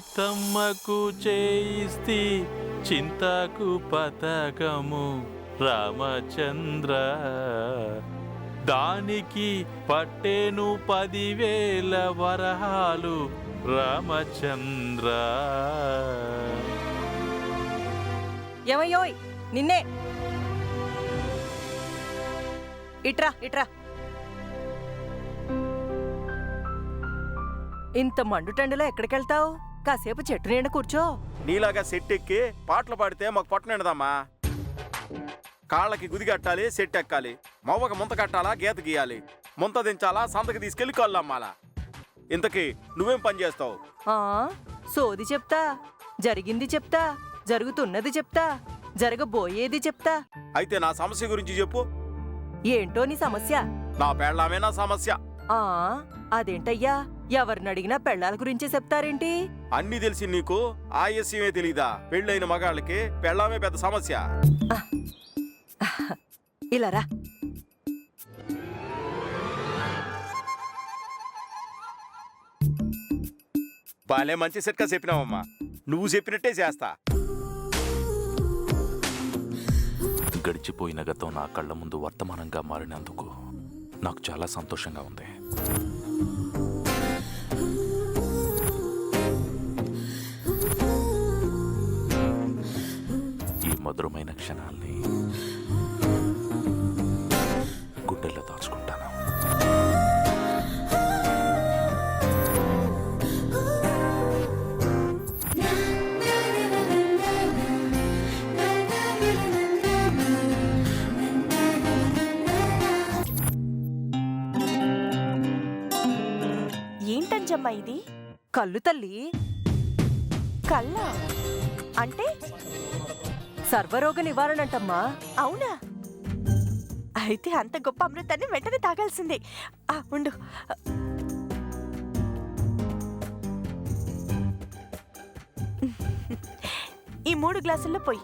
సీతమ్మకు చేయిస్తి చింతకు పతకము రామచంద్ర, దానికి పట్టేను 10,000 వరహాలు రామచంద్ర. ఏమయ్యోయ్ నిన్నే, ఇట్రా ఇట్రా. ఇంత మండుటండులో ఎక్కడికెళ్తావు? కాసేపు చెట్టు నీడ కూర్చో. నీలాగా సెట్ ఎక్కి పాటలు పాడితే మాకు పట్టనిడదమ్మా. కాళ్ళకి గుది కట్టాలి, సెట్ ఎక్కాలి, మవ్వకి ముంత కట్టాలా, గీత గీయాలి, ముంత దించాలా, సంతకి తీసుకెళ్లి కళ్ళు అమ్మాలా. ఇంతకీ నువ్వేం పని చేస్తావు? సోది చెప్తా, జరిగింది చెప్తా, జరుగుతున్నది చెప్తా, జరగబోయేది చెప్తా. అయితే నా సమస్య గురించి చెప్పు. ఏంటో నీ సమస్య? నా పెళ్ళామే నా సమస్య. అదేంటయ్యా, ఎవరినడిగినా పెళ్ళాల గురించే చెప్తారేంటి? అన్ని తెలిసి నీకు ఆలస్యమే తెలీదా? పెళ్ళైన మగాళ్ళకి పెళ్ళామే పెద్ద సమస్య. ఇలా రా. బాలే మంచి సెట్గా చెప్పినావమ్మా. నువ్వు చెప్పినట్టే చేస్తా. గడిచిపోయిన గతం నా కళ్ళ ముందు వర్తమానంగా మారినందుకు నాకు చాలా సంతోషంగా ఉంది. ఈ మధురమైన క్షణాల్ని గుండెల్లో దాచుకుంటాను. ఏంటంజమ్మా ఇది? కళ్ళు తల్లి. కళ్ళ అంటే? సర్వరోగ నివారణంటమ్మా. అవునా? అయితే అంత గొప్ప అమృతాన్ని వెంటనే తాగాల్సిందే. ఉండు. ఈ 3 గ్లాసుల్లో పోయి.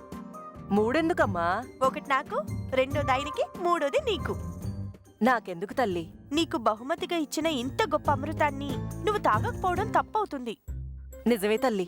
3 ఎందుకమ్మా? 1 నాకు, 2 దాయినికి, 3ది నీకు. నాకెందుకు తల్లి? నీకు బహుమతిగా ఇచ్చిన ఇంత గొప్ప అమృతాన్ని నువ్వు తాగకపోవడం తప్పవుతుంది. నిజమే తల్లి.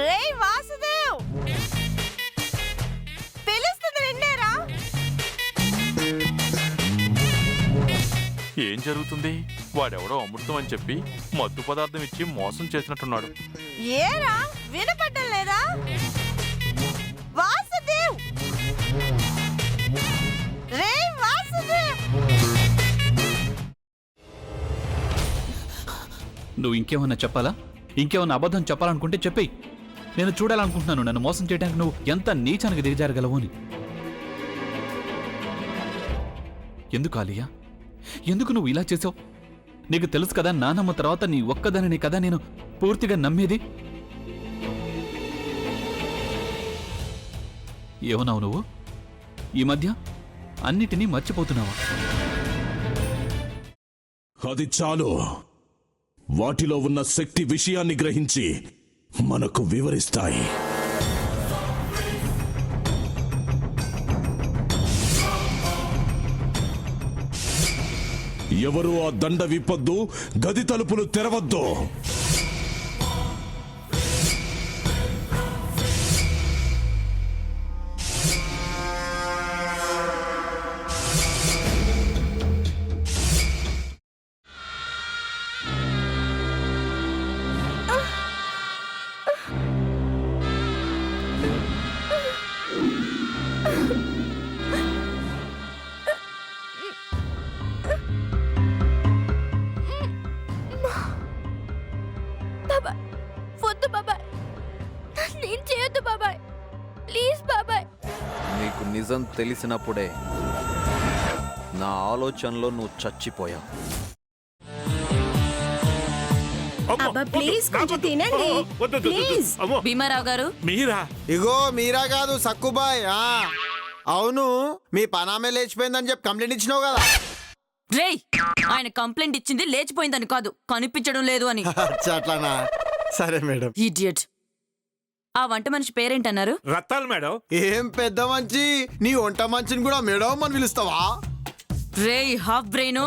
రేయ్ వాసుదేవ్, పిలుస్తుంది నిన్నేరా. ఏం జరుగుతుంది? వాడెవడో అమృతం అని చెప్పి మత్తు పదార్థం ఇచ్చి మోసం చేసినట్టున్నాడు. ఏరా వినపడ్డం లేదా? వాసుదేవ్, రేయ్ వాసుదేవ్. నువ్వు ఇంకేమన్నా చెప్పాలా? ఇంకేమన్నా అబద్ధం చెప్పాలనుకుంటే చెప్పేయి. నేను చూడాలనుకుంటున్నాను నన్ను మోసం చేయడానికి నువ్వు ఎంత నీచానికి దిగజారగలవు అని. ఎందుకు ఆలియా, ఎందుకు నువ్వు ఇలా చేసావు? నీకు తెలుసు కదా నానమ్మ తర్వాత నీ ఒక్కదానిని కదా నేను పూర్తిగా నమ్మేది. ఏమన్నావు నువ్వు? ఈ మధ్య అన్నిటినీ మర్చిపోతున్నావా? అది చాలు. వాటిలో ఉన్న శక్తి విషయాన్ని గ్రహించి మనకు వివరిస్తాయి. ఎవరు ఆ దండ విప్పొద్దు, గది తలుపులు తెరవద్దు. నీకు నిజం తెలిసినప్పుడే నా ఆలోచనలో నువ్వు చచ్చిపోయావు. అబ్బా ప్లీజ్ కొంచెం తినండి ప్లీజ్. భీమారావు గారు మీరా? ఇగో మీరా కాదు సక్కుబాయ్. అవును, మీ పనామే లేచిపోయిందని చెప్పి కంప్లైంట్ ఇచ్చినావు కదా. రేయ్, ఆయన కంప్లైంట్ ఇచ్చింది లేచిపోయిందని కాదు, కనిపించడం లేదు అని. అట్లానా? సరే మేడం. ఇడియట్. ఆ వంట మనిషి పేరేంటన్నారు? రత్తాలు మేడం. ఏం పెద్ద మంచి, నీ వంట మంచిని కూడా మేడం అని పిలుస్తావా? రేయ్ హాఫ్ బ్రెయిన్,